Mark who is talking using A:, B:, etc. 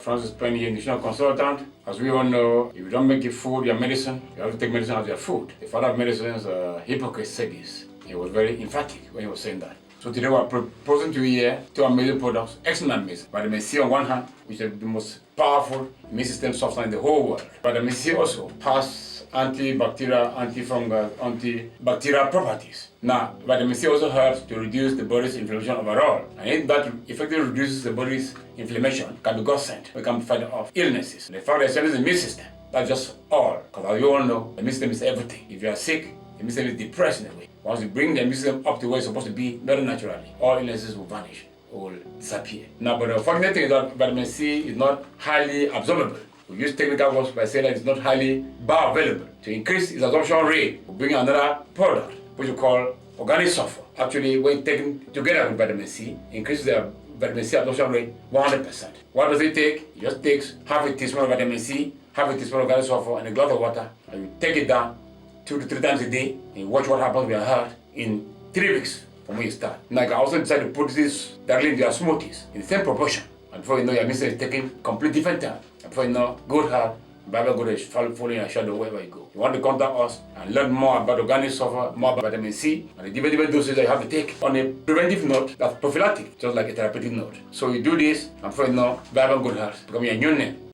A: Francis Penny, a nutritional consultant. As we all know, if you don't make your food your medicine, you have to take medicine as your food. The father of medicines, Hippocrates, said this. He was very emphatic when he was saying that. So today we're proposing to you here two amazing products, excellent medicine. Vitamin C on one hand, which is the most powerful immune system substance in the whole world. Vitamin C also has antibacterial, antifungal, antibacterial properties. Now, vitamin C also helps to reduce the body's inflammation overall. And if that effectively reduces the body's inflammation, can be godsend. We can fight off illnesses. The fact that it strengthens the immune system, that's just all. Because as you all know, the immune system is everything. If you are sick, the immune system is depressed in a way. Once you bring the immune system up to where it's supposed to be, very naturally, all illnesses will vanish, will disappear. Now, but the unfortunate thing is that vitamin C is not highly absorbable. We use technical words by saying that it's not highly bioavailable. To increase its absorption rate, we bring another product, which we call organic sulfur. Actually, when taken together with vitamin C, increases the vitamin C absorption rate 100%. What does it take? It just takes half a teaspoon of vitamin C, half a teaspoon of organic sulfur, and a glass of water, and you take it down 2 to 3 times a day, and watch what happens with your heart in 3 weeks from when you start. Now, you can also decide to put this directly into your smoothies in the same proportion. And before you know, your medicine is taking complete different time. And before you know, good heart, Bible good is following your shadow wherever you go. You want to contact us and learn more about organic sulfur, more about vitamin C, and the different doses that you have to take on a preventive note, that's prophylactic, just like a therapeutic note. So you do this, and before you know, Bible good heart become your new name.